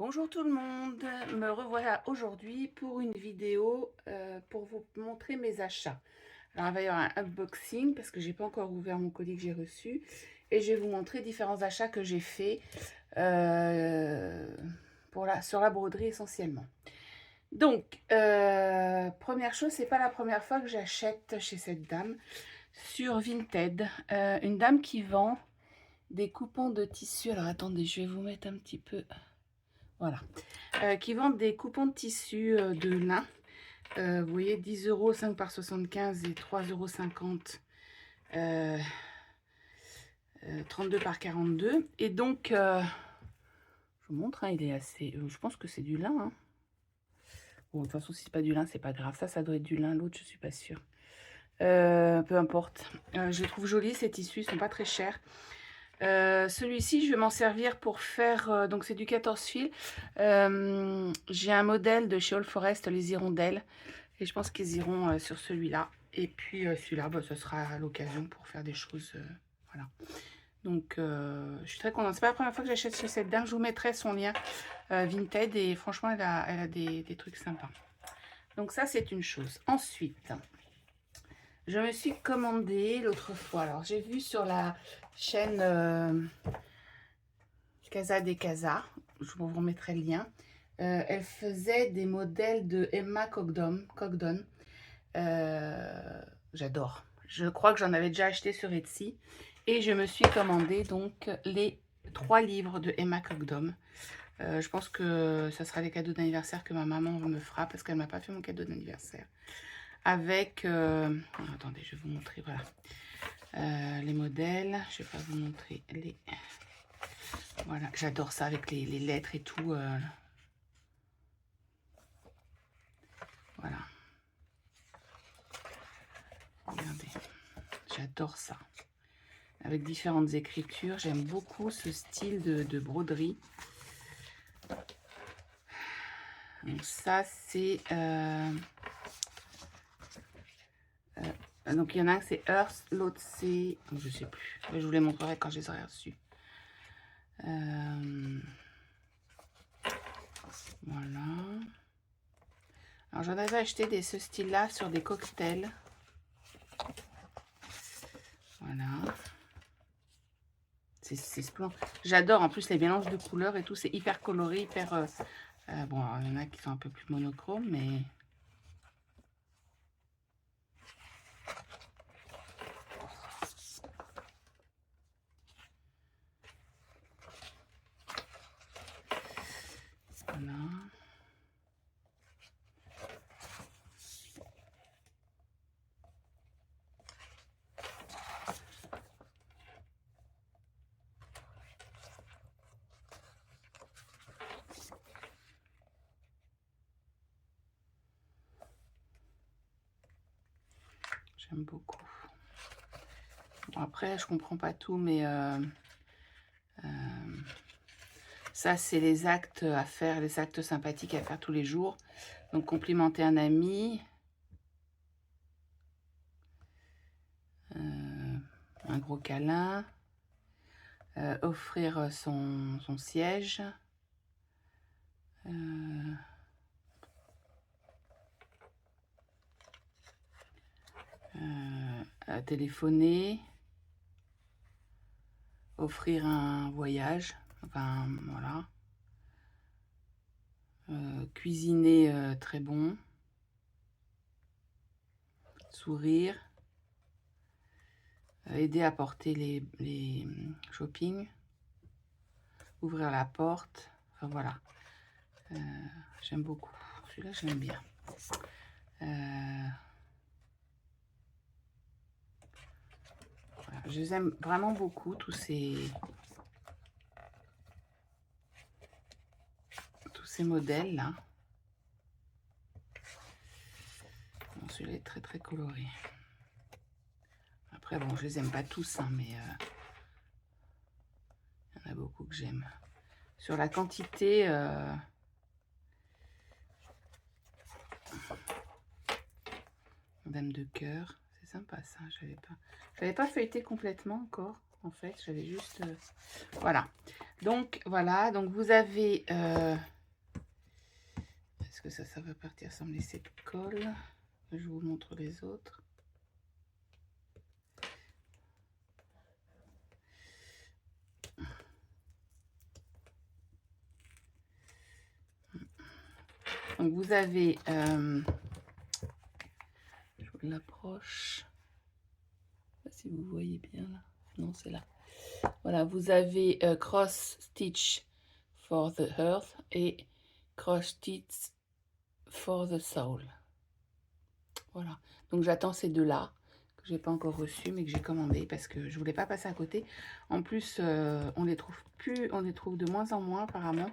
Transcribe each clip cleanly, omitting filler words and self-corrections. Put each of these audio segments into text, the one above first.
Bonjour tout le monde, me revoilà aujourd'hui pour une vidéo pour vous montrer mes achats. Alors il va y avoir un unboxing parce que j'ai pas encore ouvert mon colis que j'ai reçu et je vais vous montrer différents achats que j'ai fait sur la broderie essentiellement. Donc première chose, c'est pas la première fois que j'achète chez cette dame sur Vinted, une dame qui vend des coupons de tissu. Alors attendez, je vais vous mettre un petit peu. Voilà, qui vendent des coupons de tissu de lin. Vous voyez, 10 euros, 5 par 75 et 3,50 €, 32 par 42. Et donc, je vous montre, hein, il est assez... je pense que c'est du lin. Hein. Bon, de toute façon, si c'est pas du lin, c'est pas grave. Ça doit être du lin. L'autre, je suis pas sûre. Peu importe. Je les trouve jolis, ces tissus. Ils sont pas très chers. Celui-ci, je vais m'en servir pour faire, donc c'est du 14 fils. J'ai un modèle de chez All Forest, les hirondelles, et je pense qu'ils iront sur celui-là. Et puis celui-là, ce sera à l'occasion pour faire des choses, voilà. Donc je suis très contente. C'est pas la première fois que j'achète chez cette dame. Je vous mettrai son lien Vinted, et franchement, elle a des trucs sympas. Donc ça, c'est une chose. Ensuite, je me suis commandé l'autre fois. Alors, j'ai vu sur la chaîne Casa des Casas, je vous remettrai le lien. Elle faisait des modèles de Emma Cogdon. J'adore. Je crois que j'en avais déjà acheté sur Etsy. Et je me suis commandé donc les 3 livres de Emma Cogdon. Je pense que ça sera les cadeaux d'anniversaire que ma maman me fera parce qu'elle ne m'a pas fait mon cadeau d'anniversaire. Avec... attendez, je vais vous montrer, voilà. Les modèles. Je ne vais pas vous montrer les... Voilà, j'adore ça avec les lettres et tout. Voilà. Regardez, j'adore ça. Avec différentes écritures. J'aime beaucoup ce style de broderie. Donc ça, c'est... donc il y en a un, c'est Earth, l'autre, c'est... Je sais plus. Je vous les montrerai quand je les aurai reçus. Voilà. Alors j'en avais acheté ce style-là sur des cocktails. Voilà. C'est splendide. J'adore en plus les mélanges de couleurs et tout. C'est hyper coloré, hyper... bon, alors, il y en a qui sont un peu plus monochromes, mais... Voilà. J'aime beaucoup. Bon, après, je comprends pas tout, mais ça, c'est les actes à faire, les actes sympathiques à faire tous les jours. Donc, complimenter un ami, un gros câlin, offrir son siège, téléphoner, offrir un voyage, enfin voilà, cuisiner très bon, sourire, aider à porter les shopping, ouvrir la porte, enfin voilà, j'aime beaucoup, celui-là je l'aime bien. Voilà, je les aime vraiment beaucoup, tous ces modèles là. Bon, celui-là est très très coloré. Après bon, je les aime pas tous, hein, mais il y en a beaucoup que j'aime. Sur la quantité, Dame de cœur, c'est sympa ça. J'avais pas feuilleté complètement encore. En fait, j'avais juste... voilà. Donc, voilà. Donc, vous avez parce que ça va partir sans me laisser de colle. Je vous montre les autres. Donc vous avez, je vous l'approche, si vous voyez bien là, non c'est là. Voilà, vous avez Cross Stitch for the Earth et Cross Stitch for the Soul. Voilà, donc j'attends ces deux-là, que j'ai pas encore reçus, mais que j'ai commandé parce que je voulais pas passer à côté. En plus, on les trouve de moins en moins apparemment.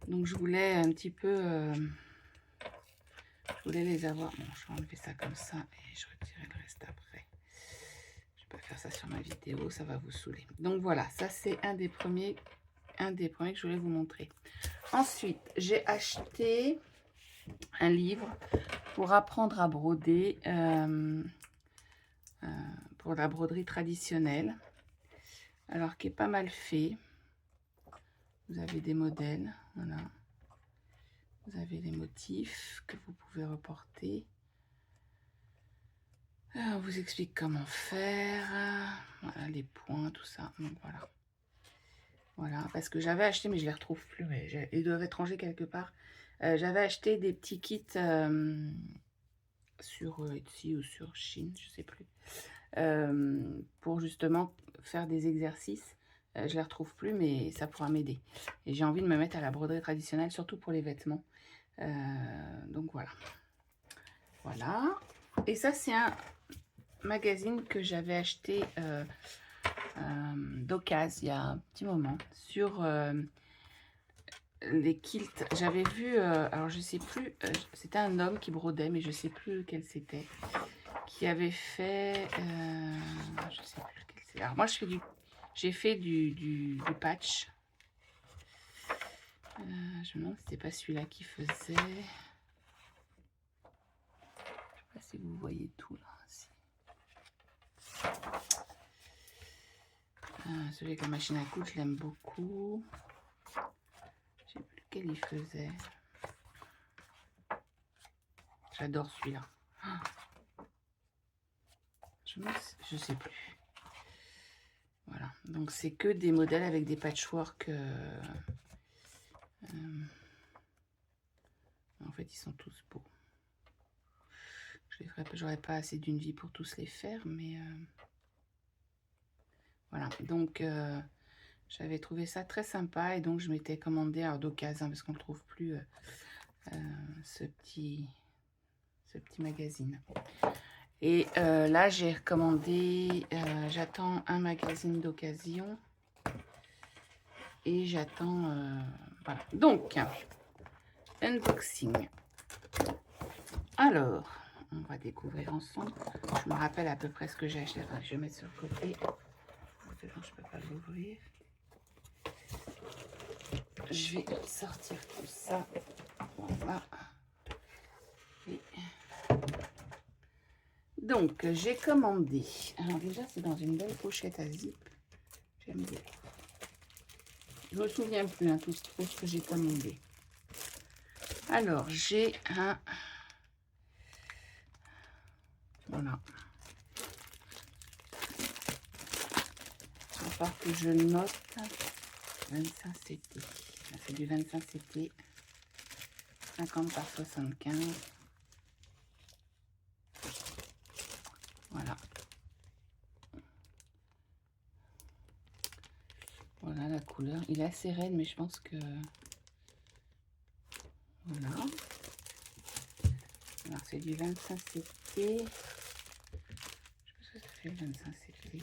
Donc je voulais un petit peu, je voulais les avoir. Bon, je vais enlever ça comme ça et je retirerai le reste après. Je vais pas faire ça sur ma vidéo, ça va vous saouler. Donc voilà, ça c'est un des premiers que je voulais vous montrer. Ensuite, j'ai acheté un livre pour apprendre à broder, pour la broderie traditionnelle. Alors, qui est pas mal fait. Vous avez des modèles, voilà. Vous avez les motifs que vous pouvez reporter. On vous explique comment faire. Voilà, les points, tout ça. Donc voilà. Voilà, parce que j'avais acheté, mais je les retrouve plus. Mais ils doivent être rangés quelque part. J'avais acheté des petits kits sur Etsy ou sur Chine, je sais plus. Pour justement faire des exercices. Je les retrouve plus, mais ça pourra m'aider. Et j'ai envie de me mettre à la broderie traditionnelle, surtout pour les vêtements. Donc voilà. Voilà. Et ça, c'est un magazine que j'avais acheté d'occasion il y a un petit moment sur les kilts. J'avais vu, alors je sais plus, c'était un homme qui brodait, mais je sais plus lequel c'était, qui avait fait, je sais plus lequel c'est. Alors moi, j'ai fait du patch. Je me demande si c'était pas celui-là qui faisait. Je sais pas si vous voyez tout là. Celui avec la machine à coudre, je l'aime beaucoup. Je sais plus lequel il faisait. J'adore celui-là. Je sais plus. Voilà. Donc c'est que des modèles avec des patchwork. En fait, ils sont tous beaux. Je les ferai pas. J'aurais pas assez d'une vie pour tous les faire, mais voilà. Donc j'avais trouvé ça très sympa et donc je m'étais commandé d'occasion parce qu'on ne trouve plus ce petit magazine. Et là j'ai recommandé, j'attends un magazine d'occasion et j'attends, voilà. Donc unboxing. Alors on va découvrir ensemble. Je me rappelle à peu près ce que j'ai acheté. Enfin, je vais mettre sur le côté. Je peux pas l'ouvrir. Je vais sortir tout ça. Voilà. Et donc, j'ai commandé. Alors déjà, c'est dans une belle pochette à zip. J'aime bien. Je me souviens plus tout ce que j'ai commandé. Alors, j'ai un... Voilà. À part que je note 25 CT. C'est du 25 CT. 50 par 75. Voilà. Voilà la couleur. Il est assez raide, mais je pense que... Voilà. Alors, c'est du 25 CT. Je sais pas ce que ça fait le 25 CT.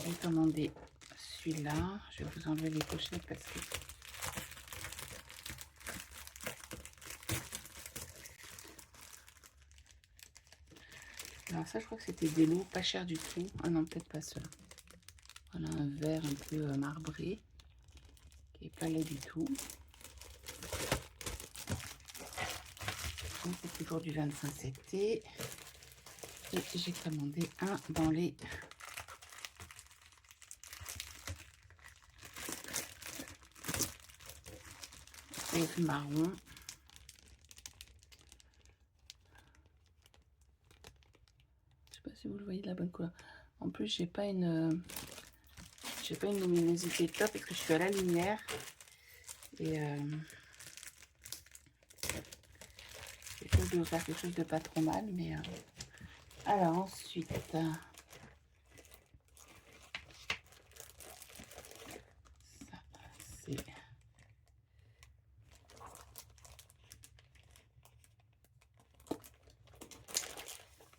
J'ai commandé celui-là. Je vais vous enlever les pochettes parce que... Alors ça, je crois que c'était des lots pas chers du tout. Ah non, peut-être pas cela. Voilà un vert un peu marbré qui est pas laid du tout. C'est toujours du 25 CT. Et j'ai commandé un dans les... rose marron. Je sais pas si vous le voyez de la bonne couleur. En plus, j'ai pas une luminosité top parce que je suis à la lumière. Et j'essaie de faire quelque chose de pas trop mal. Mais alors ensuite, ça c'est...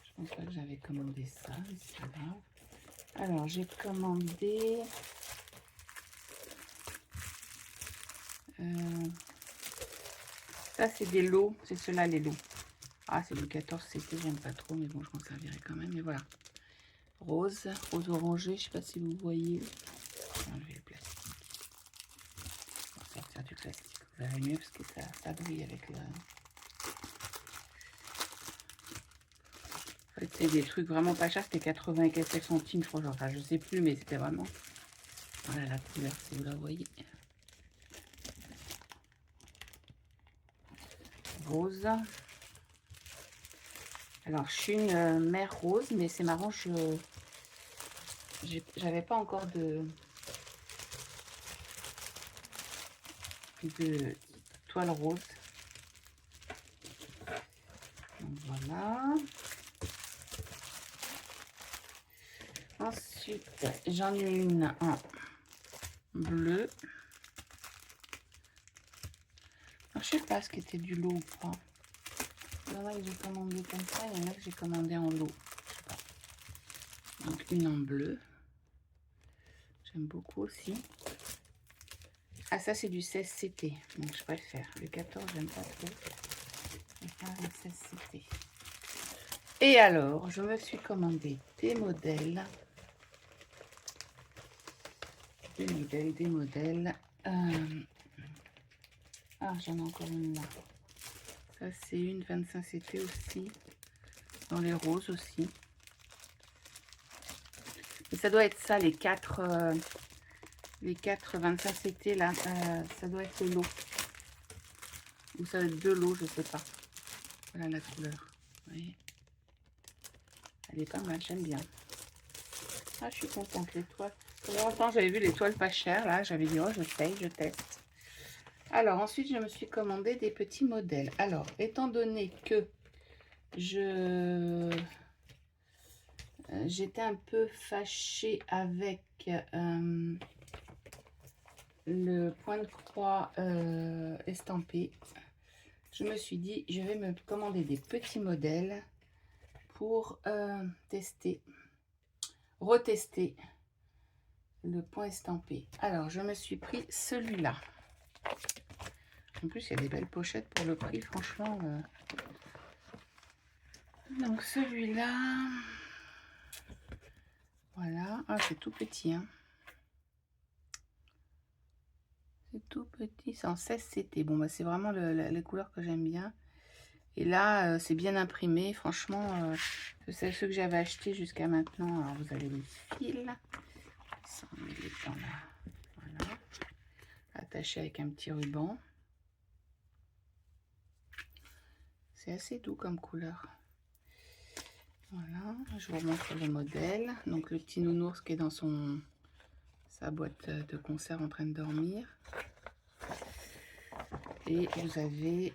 Je pense pas que j'avais commandé ça, mais c'est pas grave. Alors j'ai commandé ça, c'est des lots, c'est ceux-là les lots. Ah, c'est du 14 CT, j'aime pas trop, mais bon, je m'en servirai quand même. Mais voilà, rose orangé, je sais pas si vous voyez. Je vais enlever le plastique. On va sortir du plastique, vous verrez mieux parce que ça brille avec le... En fait, c'est des trucs vraiment pas chers, c'était 80 et quelques centimes, je crois. Enfin, je sais plus, mais c'était vraiment... Voilà la couleur, si vous la voyez. Rose. Alors, je suis une mère rose, mais c'est marrant, j'avais pas encore de toile rose. Donc, voilà. Ensuite, j'en ai une en bleu. Alors, je sais pas ce qui était du lot ou pas. Il y en a que j'ai commandé comme ça, il y en a que j'ai commandé en lot. Je sais pas. Donc une en bleu. J'aime beaucoup aussi. Ah, ça c'est du 16 CT, donc je préfère. Le 14, j'aime pas trop. Je préfère le 16 CT. Et alors, je me suis commandé des modèles. Des modèles. Ah, j'en ai encore une là. Ça, c'est une 25 CT aussi. Dans les roses aussi. Et ça doit être ça, les 4 25 CT là. Ça doit être le lot. Ou ça doit être 2 lots, je sais pas. Voilà la couleur. Vous voyez, elle est pas mal, j'aime bien. Ah, je suis contente, les toiles. Pendant longtemps, j'avais vu les toiles pas chères, là. J'avais dit, oh, je teste. Alors, ensuite, je me suis commandé des petits modèles. Alors, étant donné que j'étais un peu fâchée avec le point de croix estampé, je me suis dit, je vais me commander des petits modèles pour retester le point estampé. Alors, je me suis pris celui-là. En plus, il y a des belles pochettes pour le prix, franchement. Donc, celui-là, voilà. Ah, c'est tout petit, hein. C'est tout petit, c'est en 16 CT. Bon, bah, c'est vraiment les couleurs que j'aime bien. Et là, c'est bien imprimé. Franchement, c'est ceux que j'avais acheté jusqu'à maintenant. Alors, vous avez les fils. Ça, on met les dans là. Voilà. Attaché avec un petit ruban. C'est assez doux comme couleur. Voilà, je vous montre le modèle. Donc le petit nounours qui est dans sa boîte de conserve en train de dormir. Et vous avez...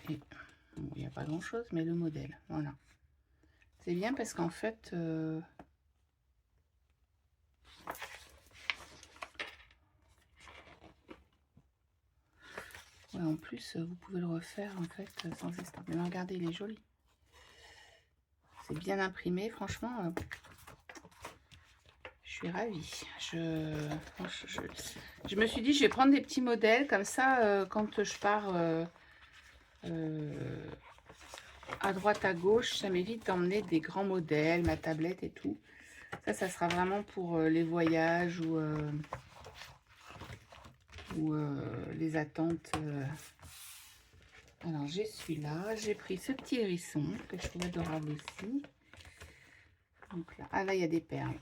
Et, bon, il n'y a pas grand chose, mais le modèle, voilà. C'est bien parce qu'en fait... ouais, en plus, vous pouvez le refaire en fait sans estamper. Mais regardez, il est joli. C'est bien imprimé, franchement. Je suis ravie. Je me suis dit, je vais prendre des petits modèles comme ça quand je pars à droite, à gauche. Ça m'évite d'emmener des grands modèles, ma tablette et tout. Ça sera vraiment pour les voyages ou les attentes. Alors, j'ai celui-là. J'ai pris ce petit hérisson que je trouve adorable aussi. Donc là, ah là, il y a des perles.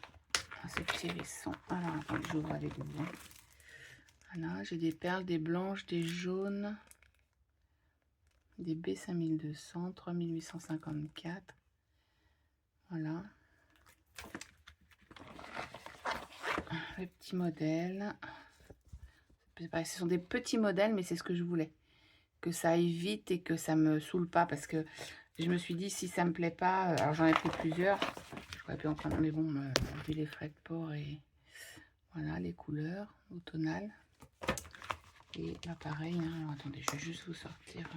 Ce petit hérisson. Alors, attendez, j'ouvre avec vous. Voilà, j'ai des perles, des blanches, des jaunes, des B5200, 3854. Voilà. Les petits modèles. Ce sont des petits modèles, mais c'est ce que je voulais. Que ça aille vite et que ça me saoule pas. Parce que je me suis dit, si ça me plaît pas... Alors, j'en ai pris plusieurs. J'aurais pu en prendre, mais bon, vu les frais de port et... Voilà, les couleurs automnales. Et là, pareil. Hein. Alors, attendez, je vais juste vous sortir...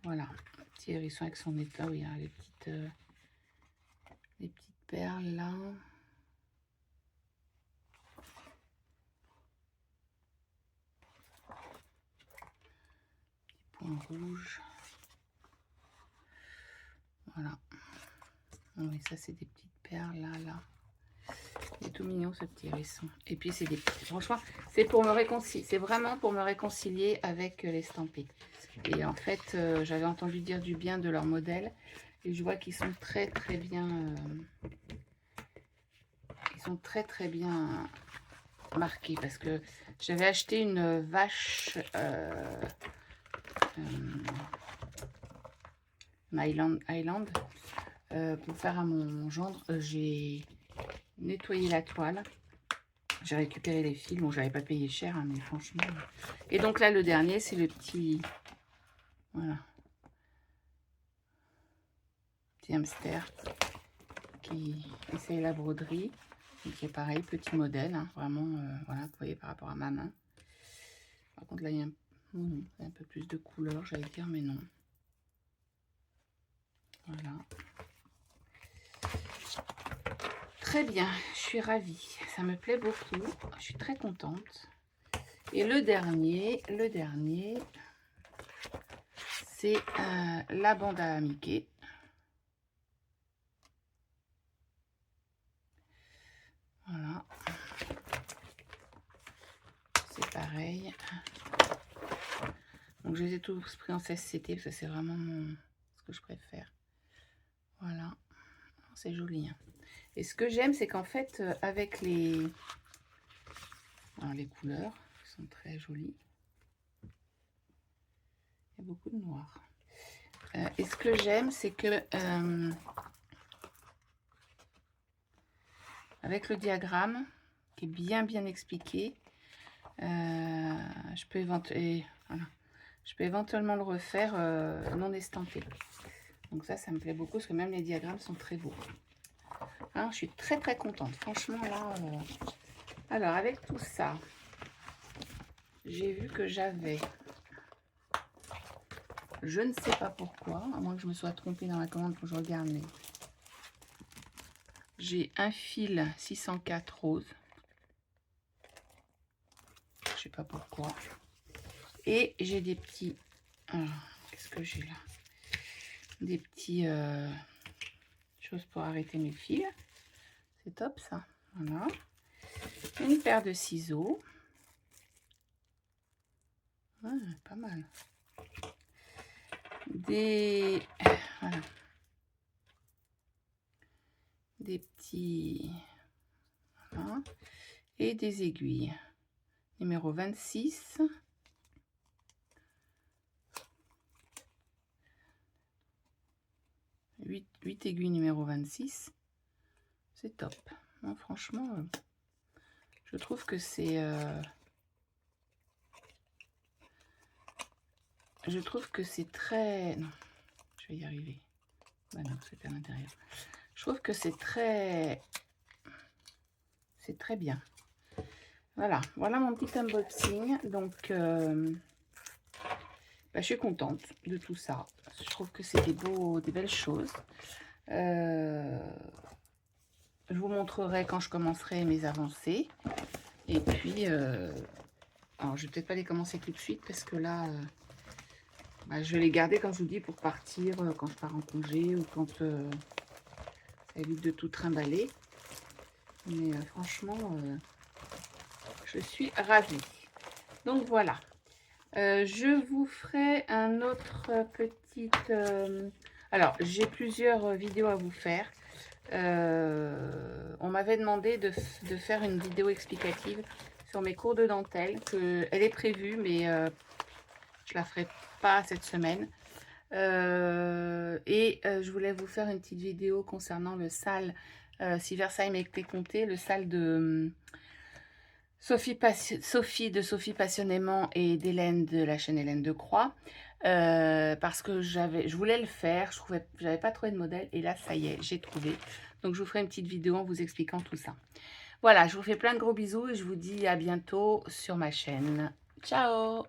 Voilà. Petit hérisson avec son état. Oui, hein, les petites perles, là. Point rouge. Voilà. Oui, ça c'est des petites perles là. Il est tout mignon ce petit hérisson. Et puis c'est des petits. Franchement, c'est pour me réconcilier. C'est vraiment pour me réconcilier avec l'estampé. Et en fait, j'avais entendu dire du bien de leur modèle. Et je vois qu'ils sont très très bien. Ils sont très très bien marqués. Parce que j'avais acheté une vache. Highland pour faire à mon gendre. J'ai nettoyé la toile, j'ai récupéré les fils. Bon, j'avais pas payé cher, hein, mais franchement. Et donc là, le dernier, c'est le petit, voilà, petit hamster qui essaye la broderie. Donc c'est pareil, petit modèle, hein, vraiment, voilà, vous voyez par rapport à ma main. Par contre, là, il y a un peu plus de couleur, j'allais dire, mais non. Voilà. Très bien, je suis ravie. Ça me plaît beaucoup. Je suis très contente. Et le dernier, c'est la bande à Mickey. Voilà. C'est pareil. Donc, je les ai tous pris en 16CT parce que c'est vraiment ce que je préfère. Voilà. C'est joli. Hein. Et ce que j'aime, c'est qu'en fait, avec les couleurs, qui sont très jolies, il y a beaucoup de noir. Et ce que j'aime, c'est que avec le diagramme, qui est bien expliqué, je peux éventuellement le refaire non estampé. Donc ça me plaît beaucoup, parce que même les diagrammes sont très beaux. Hein, je suis très contente. Franchement, là... Alors, avec tout ça, j'ai vu que j'avais... Je ne sais pas pourquoi, à moins que je me sois trompée dans la commande, pour que je regarde, mais... J'ai un fil 604 rose. Je sais pas pourquoi. Et j'ai des petits... qu'est-ce que j'ai là? Des petits choses pour arrêter mes fils. C'est top ça. Voilà. Une paire de ciseaux. Pas mal. Voilà. Des petits... Voilà. Et des aiguilles. Numéro 26. Huit aiguilles numéro 26. C'est top. Non, franchement, je trouve que c'est... je trouve que c'est très... Non, je vais y arriver. Bah non, c'est à l'intérieur. Je trouve que c'est très... C'est très bien. Voilà, voilà mon petit unboxing. Donc, je suis contente de tout ça. Je trouve que c'est des belles choses. Je vous montrerai quand je commencerai mes avancées. Et puis, alors je vais peut-être pas les commencer tout de suite parce que là, je vais les garder, comme je vous dis, pour partir quand je pars en congé ou quand ça évite de tout trimballer. Mais franchement, je suis ravie. Donc voilà. Je vous ferai un autre petit... alors, j'ai plusieurs vidéos à vous faire. On m'avait demandé de faire une vidéo explicative sur mes cours de dentelle. Elle est prévue, mais je la ferai pas cette semaine. Je voulais vous faire une petite vidéo concernant le sale, si Versailles m'était compté, le sale de Sophie de Sophie Passionnément et d'Hélène de la chaîne Hélène de Croix. Parce que je voulais le faire, j'avais pas trouvé de modèle et là ça y est, j'ai trouvé. Donc je vous ferai une petite vidéo en vous expliquant tout ça. Voilà, je vous fais plein de gros bisous et je vous dis à bientôt sur ma chaîne. Ciao!